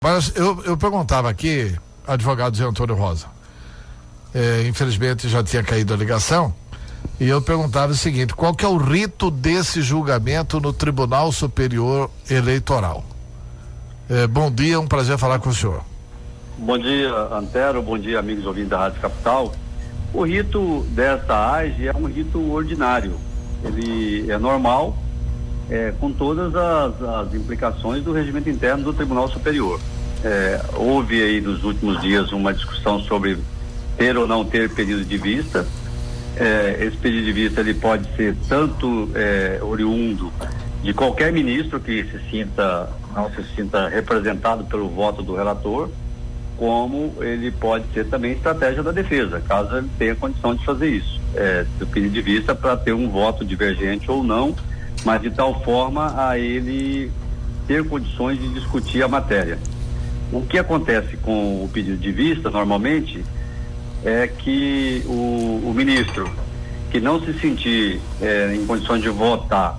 Mas eu perguntava aqui, advogado Zé Antônio Rosa, infelizmente já tinha caído a ligação, e eu perguntava o seguinte: qual que é o rito desse julgamento no Tribunal Superior Eleitoral? Bom dia, um prazer falar com o senhor. Bom dia, Antero, bom dia, amigos ouvintes da Rádio Capital. O rito desta AGE é um rito ordinário, ele é normal, com todas as implicações do regimento interno do Tribunal Superior. Houve aí nos últimos dias uma discussão sobre ter ou não ter pedido de vista. Esse pedido de vista ele pode ser tanto oriundo de qualquer ministro que não se sinta representado pelo voto do relator, como ele pode ser também estratégia da defesa, caso ele tenha condição de fazer isso, do pedido de vista para ter um voto divergente ou não, mas de tal forma a ele ter condições de discutir a matéria. O que acontece com o pedido de vista, normalmente, é que o ministro que não se sentir em condições de votar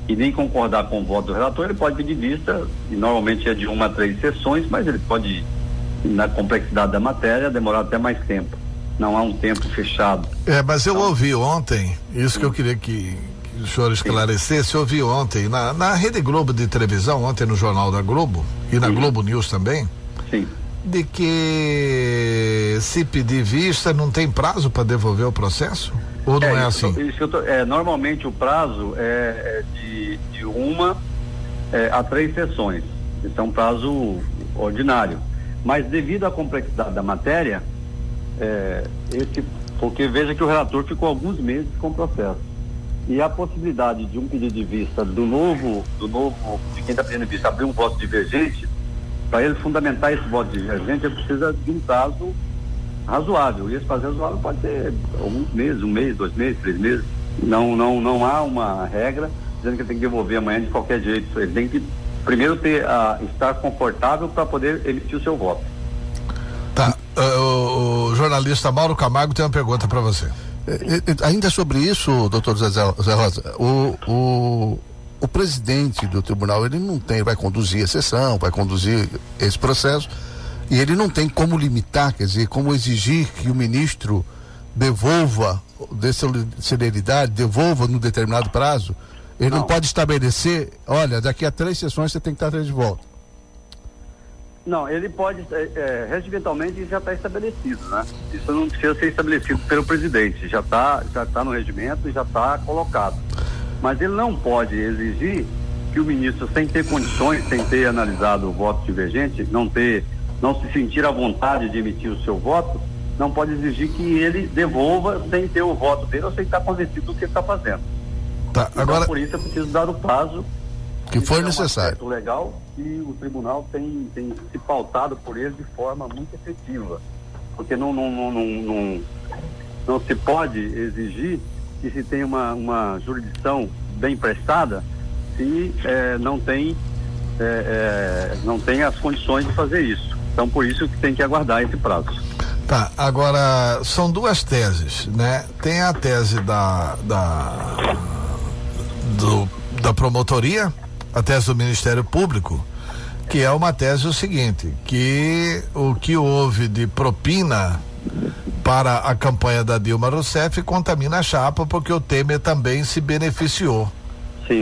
e nem concordar com o voto do relator, ele pode pedir vista, e normalmente é de 1 a 3 sessões, mas ele pode, na complexidade da matéria, demorar até mais tempo. Não há um tempo fechado. Mas eu ouvi ontem, isso que eu queria que o senhor esclarecesse. Eu ouvi ontem na Rede Globo de televisão, ontem no Jornal da Globo e na Globo News também, de que se pedir vista não tem prazo para devolver o processo? Ou não é assim? Normalmente o prazo é de 1 a 3 sessões. Isso é um prazo ordinário. Mas devido à complexidade da matéria, porque veja que o relator ficou alguns meses com o processo. E a possibilidade de um pedido de vista de quem está pedindo vista abrir um voto divergente, para ele fundamentar esse voto divergente, ele precisa de um prazo razoável. E esse prazo razoável pode ser alguns meses, 1 mês, 2 meses, 3 meses. Não há uma regra dizendo que ele tem que devolver amanhã de qualquer jeito. Ele tem que primeiro estar confortável para poder emitir o seu voto. Tá. O jornalista Mauro Camargo tem uma pergunta para você. Ainda sobre isso, doutor Zé Rosa, o presidente do tribunal, ele não tem, vai conduzir a sessão, vai conduzir esse processo, e ele não tem como limitar, quer dizer, como exigir que o ministro devolva, dê celeridade, devolva num determinado prazo. Ele não pode estabelecer, olha, daqui a 3 sessões você tem que estar de volta. Não, ele pode, regimentalmente isso já está estabelecido, né? Isso não precisa ser estabelecido pelo presidente, já está no regimento e já está colocado. Mas ele não pode exigir que o ministro, sem ter condições, sem ter analisado o voto divergente, não se sentir à vontade de emitir o seu voto, não pode exigir que ele devolva sem ter o voto dele ou sem estar convencido do que ele está fazendo. Tá, agora... Então, por isso é preciso dar o prazo que for necessário. É um aspecto legal e o tribunal tem se pautado por ele de forma muito efetiva, porque não se pode exigir que se tenha uma jurisdição bem prestada se não tem as condições de fazer isso. Então, por isso que tem que aguardar esse prazo. Tá, agora são 2 teses, né? Tem a tese da promotoria, a tese do Ministério Público, que é uma tese o seguinte, que o que houve de propina para a campanha da Dilma Rousseff contamina a chapa, porque o Temer também se beneficiou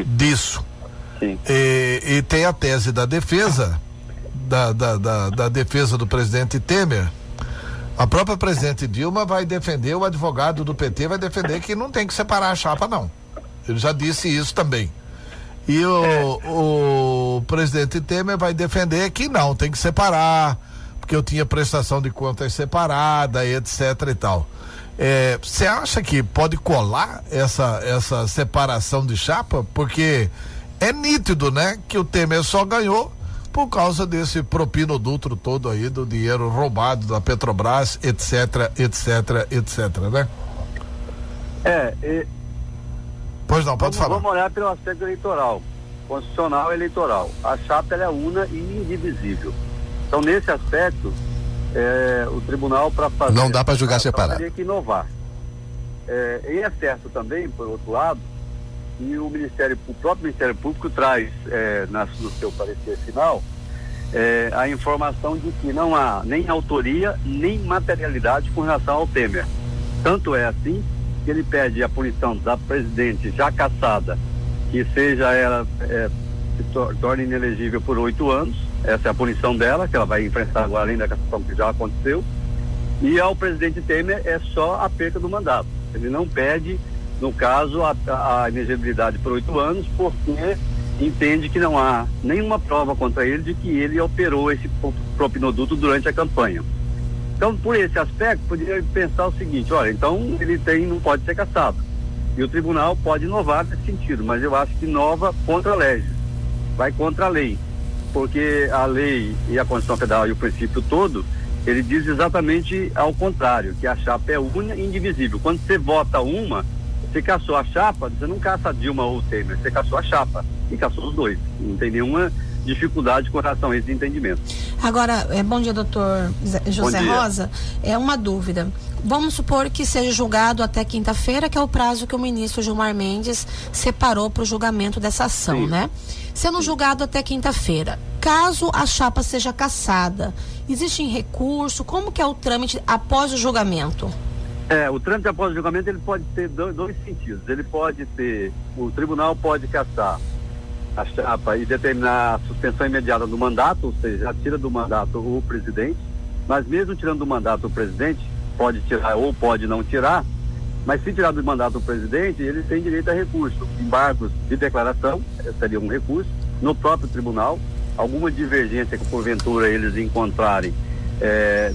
disso. Sim. E tem a tese da defesa, da defesa do presidente Temer. A própria presidente Dilma vai defender, o advogado do PT vai defender que não tem que separar a chapa, não. Ele já disse isso também. E o presidente Temer vai defender que não, tem que separar, porque eu tinha prestação de contas separada, etc e tal. Você acha que pode colar essa separação de chapa? Porque é nítido, né, que o Temer só ganhou por causa desse propinoduto todo aí, do dinheiro roubado da Petrobras, etc, né? Pois não, pode falar. Vamos olhar pelo aspecto eleitoral, constitucional e eleitoral. A chapa ela é una e indivisível. Então, nesse aspecto, o tribunal, para fazer... Não dá para julgar separado. Teria que inovar. E é certo também, por outro lado, e o próprio Ministério Público traz no seu parecer final a informação de que não há nem autoria, nem materialidade com relação ao Temer. Tanto é assim que ele pede a punição da presidente já cassada, que seja ela se torne inelegível por 8 anos, essa é a punição dela, que ela vai enfrentar agora, além da cassação que já aconteceu, e ao presidente Temer é só a perda do mandato. Ele não pede, no caso, a inelegibilidade por 8 anos, porque entende que não há nenhuma prova contra ele de que ele operou esse propinoduto durante a campanha. Então, por esse aspecto, poderia pensar o seguinte: olha, então ele não pode ser cassado. E o tribunal pode inovar nesse sentido, mas eu acho que inova contra a lei, vai contra a lei, porque a lei e a Constituição Federal e o princípio todo, ele diz exatamente ao contrário, que a chapa é única e indivisível. Quando você vota uma, você cassou a chapa, você não caça a Dilma ou o Temer, você cassou a chapa e cassou os dois. Não tem nenhuma dificuldade com relação a esse entendimento. Agora, bom dia, doutor José Rosa. É uma dúvida. Vamos supor que seja julgado até quinta-feira, que é o prazo que o ministro Gilmar Mendes separou para o julgamento dessa ação, né? Sendo julgado até quinta-feira, caso a chapa seja cassada, existe recurso? Como que é o trâmite após o julgamento? O trâmite após o julgamento, ele pode ter dois sentidos. Ele pode ter, o tribunal pode cassar a chapa e determinar a suspensão imediata do mandato, ou seja, tira do mandato o presidente, mas mesmo tirando do mandato o presidente, pode tirar ou pode não tirar, mas se tirar do mandato o presidente, ele tem direito a recurso, embargos de declaração, seria um recurso, no próprio tribunal, alguma divergência que porventura eles encontrarem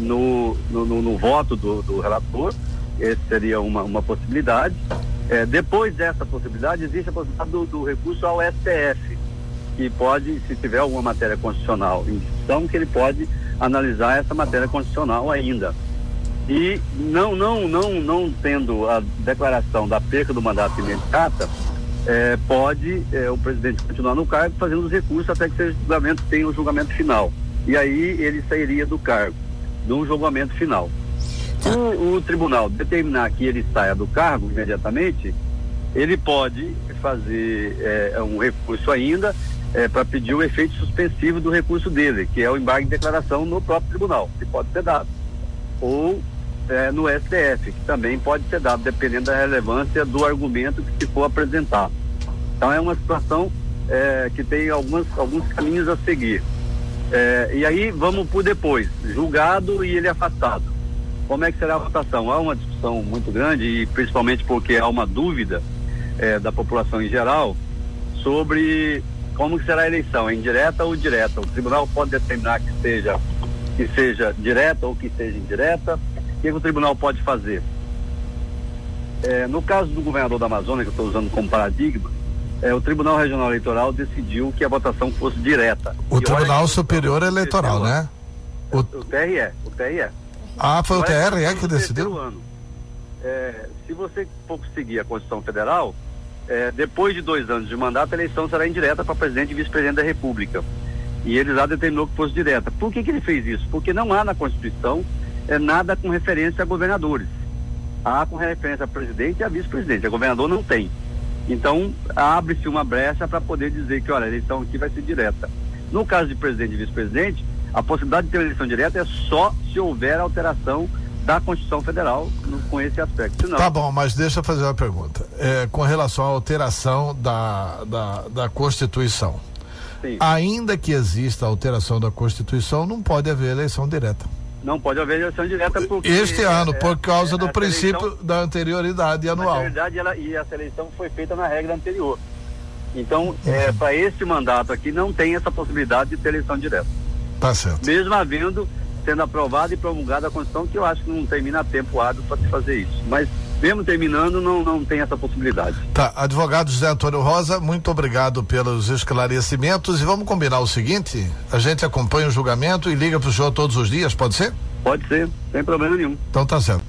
no voto do relator, essa seria uma possibilidade. Depois dessa possibilidade, existe a possibilidade do recurso ao STF, que pode, se tiver alguma matéria constitucional em discussão, que ele pode analisar essa matéria constitucional ainda. E não tendo a declaração da perca do mandato imediata, pode o presidente continuar no cargo fazendo os recursos até que tenha o julgamento final. E aí ele sairia do cargo, no julgamento final. O tribunal determinar que ele saia do cargo imediatamente, ele pode fazer um recurso ainda para pedir o efeito suspensivo do recurso dele, que é o embargo de declaração no próprio tribunal, que pode ser dado. Ou no STF, que também pode ser dado, dependendo da relevância do argumento que se for apresentado. Então é uma situação que tem alguns caminhos a seguir. E aí vamos por depois, julgado e ele afastado. Como é que será a votação? Há uma discussão muito grande, e principalmente porque há uma dúvida da população em geral sobre como que será a eleição, indireta ou direta. O tribunal pode determinar que seja direta ou que seja indireta. O que o tribunal pode fazer? No caso do governador da Amazônia, que eu estou usando como paradigma, o Tribunal Regional Eleitoral decidiu que a votação fosse direta. O Tribunal Superior Eleitoral, né? O TRE. Foi o TRE que decidiu? Se você for seguir a Constituição Federal, depois de 2 anos de mandato, a eleição será indireta para presidente e vice-presidente da República. E ele já determinou que fosse direta. Por que ele fez isso? Porque não há na Constituição nada com referência a governadores. Há com referência a presidente e a vice-presidente. A governador não tem. Então, abre-se uma brecha para poder dizer que, olha, a eleição aqui vai ser direta. No caso de presidente e vice-presidente, a possibilidade de ter uma eleição direta é só se houver alteração da Constituição Federal com esse aspecto. Senão... Tá bom, mas deixa eu fazer uma pergunta. Com relação à alteração da Constituição. Sim. Ainda que exista alteração da Constituição, não pode haver eleição direta. Não pode haver eleição direta porque... Este ano, por causa do princípio da anterioridade anual. Na verdade, essa eleição foi feita na regra anterior. Então, para esse mandato aqui, não tem essa possibilidade de ter eleição direta. Tá certo. Mesmo sendo aprovada e promulgada a Constituição, que eu acho que não termina tempo hábil para se fazer isso. Mas, mesmo terminando, não tem essa possibilidade. Tá, advogado José Antônio Rosa, muito obrigado pelos esclarecimentos, e vamos combinar o seguinte: a gente acompanha o julgamento e liga pro senhor todos os dias, pode ser? Pode ser, sem problema nenhum. Então tá certo.